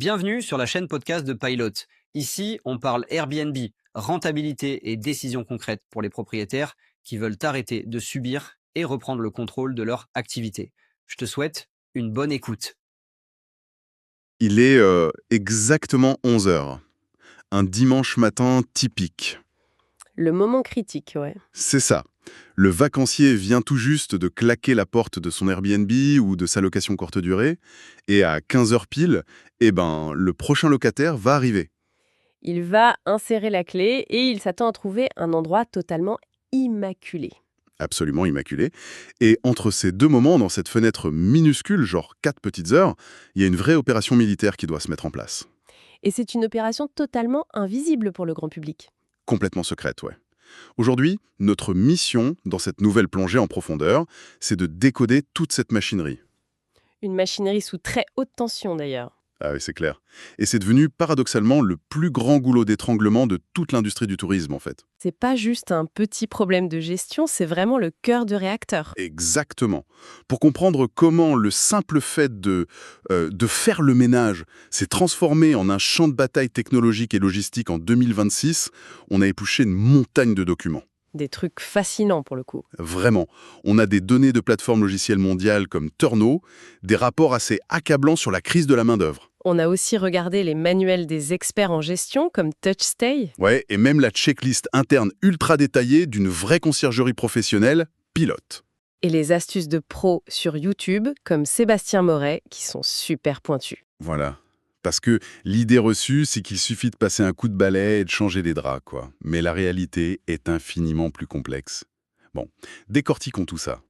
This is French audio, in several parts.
Bienvenue sur la chaîne podcast de Pilot. Ici, on parle Airbnb, rentabilité et décisions concrètes pour les propriétaires qui veulent arrêter de subir et reprendre le contrôle de leur activité. Je te souhaite une bonne écoute. Il est exactement 11 heures. Un dimanche matin typique. Le moment critique, ouais. C'est ça. Le vacancier vient tout juste de claquer la porte de son Airbnb ou de sa location courte durée, et à 15 heures pile, le prochain locataire va arriver. Il va insérer la clé et il s'attend à trouver un endroit totalement immaculé. Absolument immaculé. Et entre ces deux moments, dans cette fenêtre minuscule, genre 4 petites heures, il y a une vraie opération militaire qui doit se mettre en place. Et c'est une opération totalement invisible pour le grand public. Complètement secrète, ouais. Aujourd'hui, notre mission, dans cette nouvelle plongée en profondeur, c'est de décoder toute cette machinerie. Une machinerie sous très haute tension d'ailleurs. Ah oui, c'est clair. Et c'est devenu paradoxalement le plus grand goulot d'étranglement de toute l'industrie du tourisme, en fait. C'est pas juste un petit problème de gestion, c'est vraiment le cœur de réacteur. Exactement. Pour comprendre comment le simple fait de faire le ménage s'est transformé en un champ de bataille technologique et logistique en 2026, on a épluché une montagne de documents. Des trucs fascinants pour le coup. Vraiment. On a des données de plateformes logicielles mondiales comme Turno, des rapports assez accablants sur la crise de la main-d'œuvre. On a aussi regardé les manuels des experts en gestion comme TouchStay. Ouais, et même la checklist interne ultra détaillée d'une vraie conciergerie professionnelle, Pilote. Et les astuces de pros sur YouTube comme Sébastien Moret qui sont super pointues. Voilà. Parce que l'idée reçue, c'est qu'il suffit de passer un coup de balai et de changer les draps, quoi. Mais la réalité est infiniment plus complexe. Bon, décortiquons tout ça.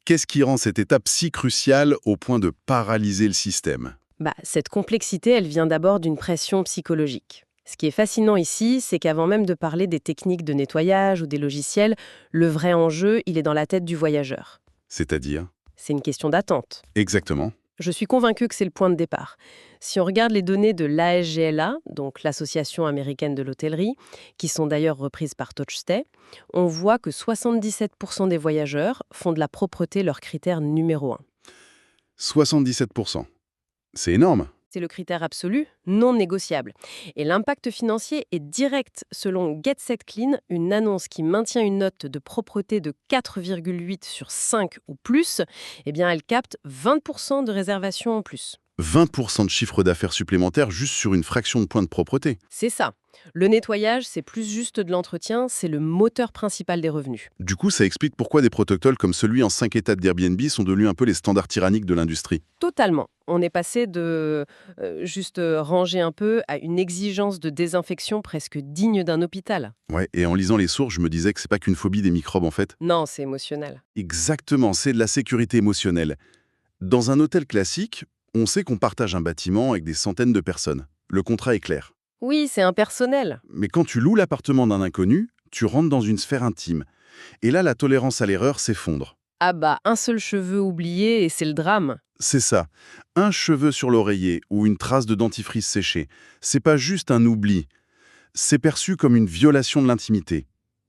Qu'est-ce qui rend cette étape si cruciale au point de paralyser le système ? Cette complexité, elle vient d'abord d'une pression psychologique. Ce qui est fascinant ici, c'est qu'avant même de parler des techniques de nettoyage ou des logiciels, le vrai enjeu, il est dans la tête du voyageur. C'est-à-dire ? C'est une question d'attente. Exactement. Je suis convaincue que c'est le point de départ. Si on regarde les données de l'ASGLA, donc l'Association américaine de l'hôtellerie, qui sont d'ailleurs reprises par TouchStay, on voit que 77% des voyageurs font de la propreté leur critère numéro 1. 77%. C'est énorme. C'est le critère absolu, non négociable. Et l'impact financier est direct. Selon Get Set Clean, une annonce qui maintient une note de propreté de 4,8 sur 5 ou plus, elle capte 20% de réservations en plus. 20% de chiffre d'affaires supplémentaire juste sur une fraction de point de propreté. C'est ça. Le nettoyage, c'est plus juste de l'entretien, c'est le moteur principal des revenus. Du coup, ça explique pourquoi des protocoles comme celui en 5 étapes d'Airbnb sont devenus un peu les standards tyranniques de l'industrie. Totalement. On est passé de juste ranger un peu à une exigence de désinfection presque digne d'un hôpital. Ouais, et en lisant les sources, je me disais que c'est pas qu'une phobie des microbes en fait. Non, c'est émotionnel. Exactement, c'est de la sécurité émotionnelle. Dans un hôtel classique, on sait qu'on partage un bâtiment avec des centaines de personnes. Le contrat est clair. Oui, c'est impersonnel. Mais quand tu loues l'appartement d'un inconnu, tu rentres dans une sphère intime. Et là, la tolérance à l'erreur s'effondre. Un seul cheveu oublié et c'est le drame. C'est ça. Un cheveu sur l'oreiller ou une trace de dentifrice séchée, c'est pas juste un oubli. C'est perçu comme une violation de l'intimité.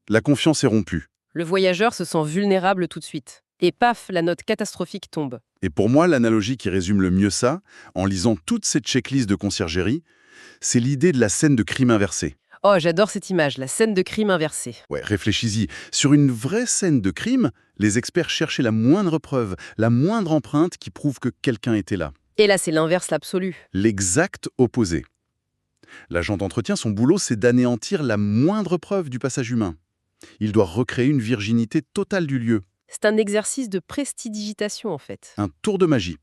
La confiance est rompue. Le voyageur se sent vulnérable tout de suite. Et paf, la note catastrophique tombe. Et pour moi, l'analogie qui résume le mieux ça, en lisant toute cette checklist de conciergerie, c'est l'idée de la scène de crime inversé. Oh, j'adore cette image, la scène de crime inversée. Ouais, réfléchis-y. Sur une vraie scène de crime, les experts cherchaient la moindre preuve, la moindre empreinte qui prouve que quelqu'un était là. Et là, c'est l'inverse l'absolu. L'exact opposé. L'agent d'entretien, son boulot, c'est d'anéantir la moindre preuve du passage humain. Il doit recréer une virginité totale du lieu. C'est un exercice de prestidigitation en fait. Un tour de magie.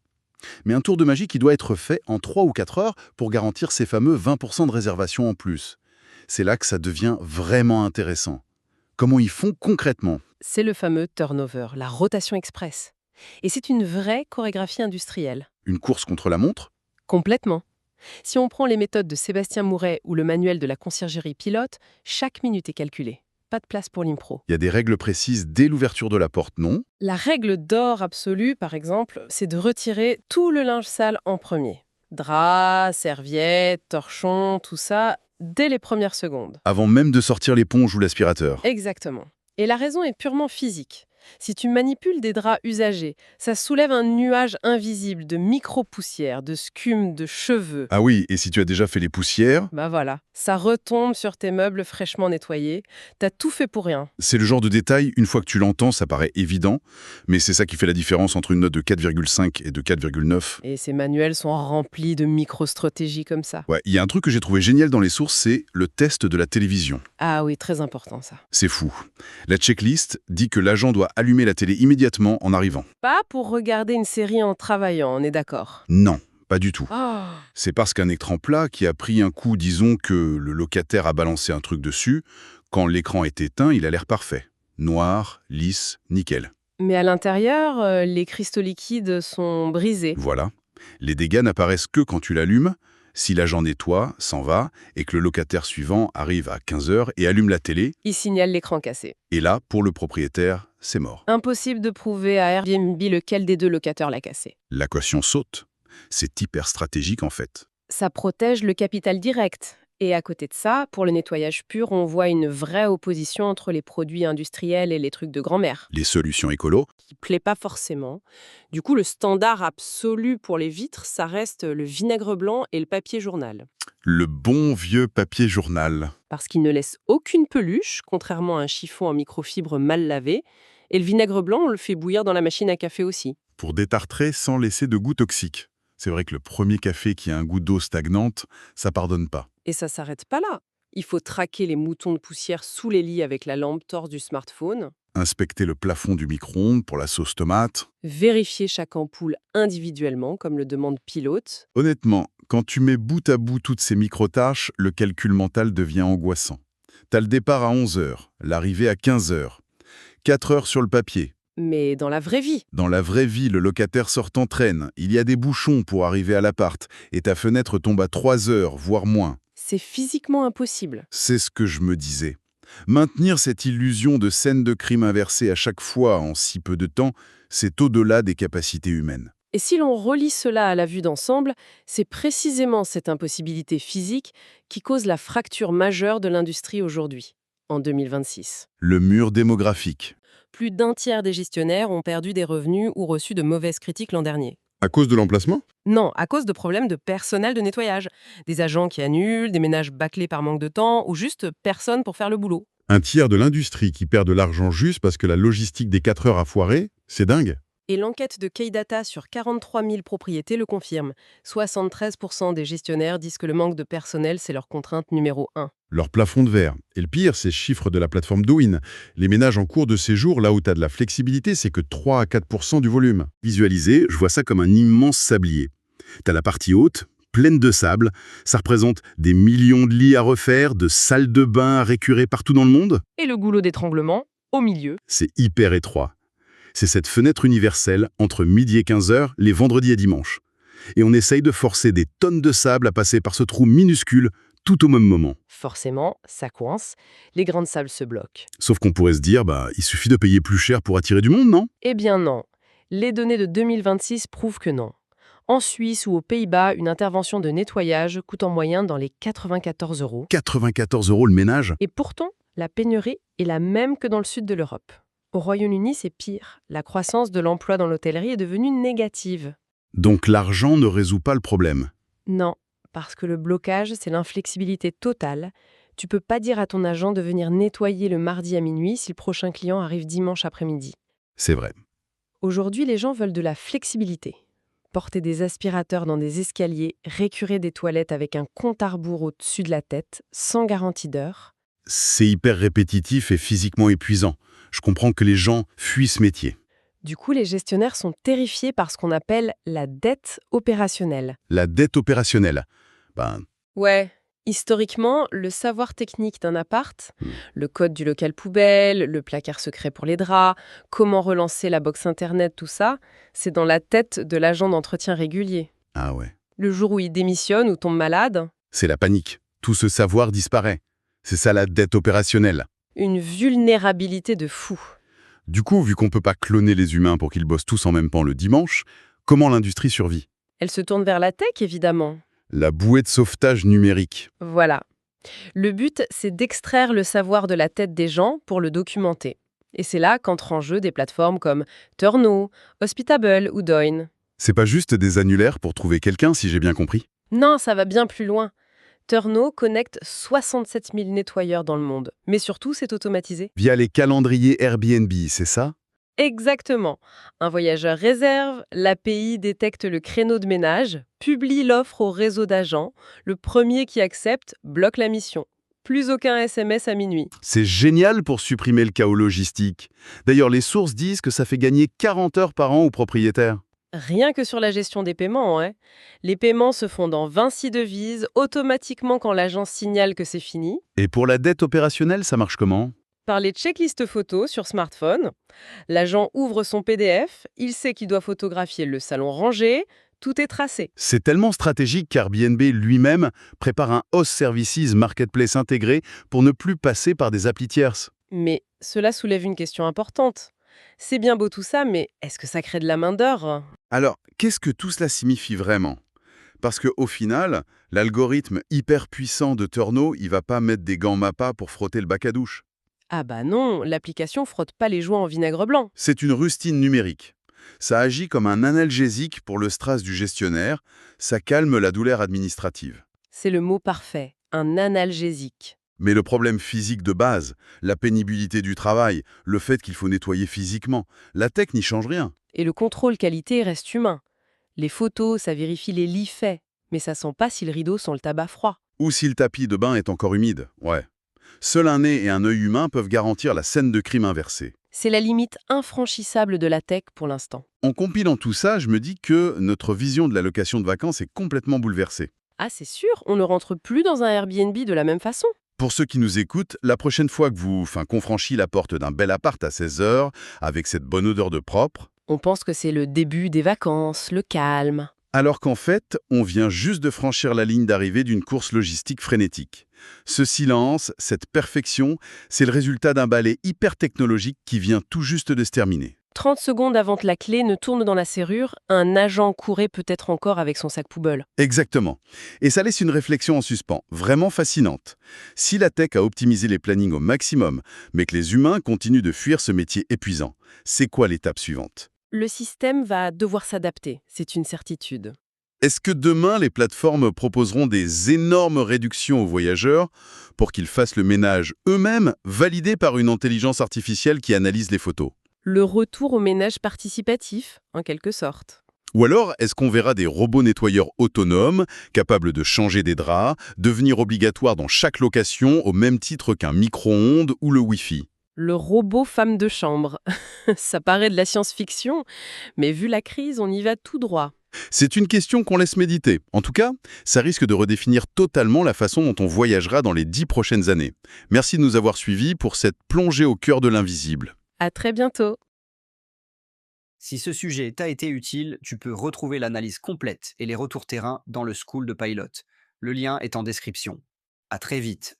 Mais un tour de magie qui doit être fait en 3 ou 4 heures pour garantir ces fameux 20% de réservation en plus. C'est là que ça devient vraiment intéressant. Comment ils font concrètement ? C'est le fameux turnover, la rotation express. Et c'est une vraie chorégraphie industrielle. Une course contre la montre ? Complètement. Si on prend les méthodes de Sébastien Moret ou le manuel de la conciergerie Pilote, chaque minute est calculée. Pas de place pour l'impro. Il y a des règles précises dès l'ouverture de la porte, non ? La règle d'or absolue, par exemple, c'est de retirer tout le linge sale en premier. Draps, serviettes, torchons, tout ça, dès les premières secondes. Avant même de sortir l'éponge ou l'aspirateur. Exactement. Et la raison est purement physique. Si tu manipules des draps usagés, ça soulève un nuage invisible de micro-poussières, de scume, de cheveux. Ah oui, et si tu as déjà fait les poussières, Bah voilà, ça retombe sur tes meubles fraîchement nettoyés. T'as tout fait pour rien. c'est le genre de détail, une fois que tu l'entends, ça paraît évident, mais c'est ça qui fait la différence entre une note de 4,5 et de 4,9. Et ces manuels sont remplis de micro-stratégies comme ça. Ouais, il y a un truc que j'ai trouvé génial dans les sources, c'est le test de la télévision. Ah oui, très important ça. C'est fou. La checklist dit que l'agent doit allumer la télé immédiatement en arrivant. Pas pour regarder une série en travaillant, on est d'accord. Non, pas du tout. Oh. C'est parce qu'un écran plat qui a pris un coup, disons que le locataire a balancé un truc dessus, quand l'écran est éteint, il a l'air parfait. Noir, lisse, nickel. Mais à l'intérieur, les cristaux liquides sont brisés. Voilà. Les dégâts n'apparaissent que quand tu l'allumes, si l'agent nettoie, s'en va, et que le locataire suivant arrive à 15 heures et allume la télé, Ils signalent l'écran cassé. et là, pour le propriétaire, c'est mort. Impossible de prouver à Airbnb lequel des deux locataires l'a cassé. La caution saute. C'est hyper stratégique en fait. Ça protège le capital direct. Et à côté de ça, pour le nettoyage pur, on voit une vraie opposition entre les produits industriels et les trucs de grand-mère, Les solutions écolo, qui plaît pas forcément. Du coup, le standard absolu pour les vitres, ça reste le vinaigre blanc et le papier journal. le bon vieux papier journal. Parce qu'il ne laisse aucune peluche, contrairement à un chiffon en microfibre mal lavé. Et le vinaigre blanc, on le fait bouillir dans la machine à café aussi. Pour détartrer sans laisser de goût toxique. C'est vrai que le premier café qui a un goût d'eau stagnante, ça pardonne pas. Et ça s'arrête pas là. Il faut traquer les moutons de poussière sous les lits avec la lampe torse du smartphone, Inspecter le plafond du micro-ondes pour la sauce tomate. vérifier chaque ampoule individuellement, comme le demande Pilote. Honnêtement, quand tu mets bout à bout toutes ces micro-tâches, le calcul mental devient angoissant. T'as le départ à 11 heures, l'arrivée à 15 heures. 4 heures sur le papier. Mais dans la vraie vie, Dans la vraie vie, le locataire sortant traîne. Il y a des bouchons pour arriver à l'appart. Et ta fenêtre tombe à 3 heures, voire moins. c'est physiquement impossible. C'est ce que je me disais. Maintenir cette illusion de scène de crime inversée à chaque fois en si peu de temps, c'est au-delà des capacités humaines. Et si l'on relie cela à la vue d'ensemble, c'est précisément cette impossibilité physique qui cause la fracture majeure de l'industrie aujourd'hui, en 2026. Le mur démographique. Plus d'un tiers des gestionnaires ont perdu des revenus ou reçu de mauvaises critiques l'an dernier. À cause de l'emplacement ? Non, à cause de problèmes de personnel de nettoyage. Des agents qui annulent, des ménages bâclés par manque de temps, ou juste personne pour faire le boulot. Un tiers de l'industrie qui perd de l'argent juste parce que la logistique des 4 heures a foiré, c'est dingue. Et l'enquête de Keydata sur 43 000 propriétés le confirme. 73% des gestionnaires disent que le manque de personnel, c'est leur contrainte numéro 1. Leur plafond de verre. Et le pire, c'est ce chiffre de la plateforme Douyin. Les ménages en cours de séjour, là où tu as de la flexibilité, c'est que 3 à 4% du volume. Visualisé, je vois ça comme un immense sablier. Tu as la partie haute, pleine de sable. Ça représente des millions de lits à refaire, de salles de bain à récurer partout dans le monde. Et le goulot d'étranglement, au milieu. C'est hyper étroit. C'est cette fenêtre universelle entre midi et 15 heures, les vendredis et dimanches. Et on essaye de forcer des tonnes de sable à passer par ce trou minuscule tout au même moment. Forcément, ça coince. Les grains de sable se bloquent. Sauf qu'on pourrait se dire, il suffit de payer plus cher pour attirer du monde, non ? Eh bien non. Les données de 2026 prouvent que non. En Suisse ou aux Pays-Bas, une intervention de nettoyage coûte en moyenne dans les 94 €. 94 € le ménage ? Et pourtant, la pénurie est la même que dans le sud de l'Europe. Au Royaume-Uni, c'est pire. La croissance de l'emploi dans l'hôtellerie est devenue négative. Donc l'argent ne résout pas le problème. Non, parce que le blocage, c'est l'inflexibilité totale. Tu peux pas dire à ton agent de venir nettoyer le mardi à minuit si le prochain client arrive dimanche après-midi. C'est vrai. Aujourd'hui, les gens veulent de la flexibilité. Porter des aspirateurs dans des escaliers, récurer des toilettes avec un compte à rebours au-dessus de la tête, sans garantie d'heure. C'est hyper répétitif et physiquement épuisant. Je comprends que les gens fuient ce métier. Du coup, les gestionnaires sont terrifiés par ce qu'on appelle la dette opérationnelle. La dette opérationnelle. Ouais. Historiquement, le savoir technique d'un appart, le code du local poubelle, le placard secret pour les draps, comment relancer la box internet, tout ça, c'est dans la tête de l'agent d'entretien régulier. Ah ouais. Le jour où il démissionne ou tombe malade, C'est la panique. Tout ce savoir disparaît. C'est ça la dette opérationnelle. une vulnérabilité de fou. Du coup, vu qu'on ne peut pas cloner les humains pour qu'ils bossent tous en même temps le dimanche, comment l'industrie survit ? Elle se tourne vers la tech, évidemment. La bouée de sauvetage numérique. Voilà. Le but, c'est d'extraire le savoir de la tête des gens pour le documenter. Et c'est là qu'entrent en jeu des plateformes comme Turno, Hospitable ou Doin. C'est pas juste des annulaires pour trouver quelqu'un, si j'ai bien compris. Non, ça va bien plus loin. Turno connecte 67 000 nettoyeurs dans le monde. Mais surtout, c'est automatisé. Via les calendriers Airbnb, c'est ça? Exactement. Un voyageur réserve, l'API détecte le créneau de ménage, publie l'offre au réseau d'agents, le premier qui accepte bloque la mission. Plus aucun SMS à minuit. C'est génial pour supprimer le chaos logistique. D'ailleurs, les sources disent que ça fait gagner 40 heures par an aux propriétaires. Rien que sur la gestion des paiements, hein. Les paiements se font dans Vinci Devises automatiquement quand l'agent signale que c'est fini, Et pour la dette opérationnelle, ça marche comment? par les checklists photos sur smartphone. L'agent ouvre son PDF, il sait qu'il doit photographier le salon rangé, tout est tracé. C'est tellement stratégique qu'Airbnb lui-même prépare un Host Services Marketplace intégré pour ne plus passer par des applis tierces. Mais cela soulève une question importante. C'est bien beau tout ça, mais est-ce que ça crée de la main-d'œuvre? Alors, qu'est-ce que tout cela signifie vraiment? Parce qu'au final, l'algorithme hyper puissant de Turno, il va pas mettre des gants Mappa pour frotter le bac à douche. Ah bah non, l'application frotte pas les joints en vinaigre blanc. C'est une rustine numérique. Ça agit comme un analgésique pour le stress du gestionnaire, ça calme la douleur administrative. C'est le mot parfait, un analgésique. Mais le problème physique de base, la pénibilité du travail, le fait qu'il faut nettoyer physiquement, la tech n'y change rien. Et le contrôle qualité reste humain. Les photos, ça vérifie les lits faits, mais ça sent pas si le rideau sent le tabac froid. Ou si le tapis de bain est encore humide, ouais. Seul un nez et un œil humain peuvent garantir la scène de crime inversée. C'est la limite infranchissable de la tech pour l'instant. En compilant tout ça, je me dis que notre vision de la location de vacances est complètement bouleversée. Ah c'est sûr, on ne rentre plus dans un Airbnb de la même façon. Pour ceux qui nous écoutent, la prochaine fois que qu'on franchit la porte d'un bel appart à 16 heures, avec cette bonne odeur de propre, On pense que c'est le début des vacances, le calme. alors qu'en fait, on vient juste de franchir la ligne d'arrivée d'une course logistique frénétique. Ce silence, cette perfection, c'est le résultat d'un balai hyper technologique qui vient tout juste de se terminer. 30 secondes avant que la clé ne tourne dans la serrure, un agent courait peut-être encore avec son sac poubelle. Exactement. Et ça laisse une réflexion en suspens, vraiment fascinante. Si la tech a optimisé les plannings au maximum, mais que les humains continuent de fuir ce métier épuisant, c'est quoi l'étape suivante? Le système va devoir s'adapter, c'est une certitude. Est-ce que demain, les plateformes proposeront des énormes réductions aux voyageurs pour qu'ils fassent le ménage eux-mêmes, validé par une intelligence artificielle qui analyse les photos? Le retour au ménage participatif, en quelque sorte. Ou alors, est-ce qu'on verra des robots nettoyeurs autonomes, capables de changer des draps, devenir obligatoires dans chaque location au même titre qu'un micro-ondes ou le Wi-Fi? Le robot femme de chambre. Ça paraît de la science-fiction, mais vu la crise, on y va tout droit. C'est une question qu'on laisse méditer. En tout cas, ça risque de redéfinir totalement la façon dont on voyagera dans les 10 prochaines années. Merci de nous avoir suivis pour cette plongée au cœur de l'invisible. À très bientôt. Si ce sujet t'a été utile, tu peux retrouver l'analyse complète et les retours terrain dans le School de Pilot. Le lien est en description. À très vite.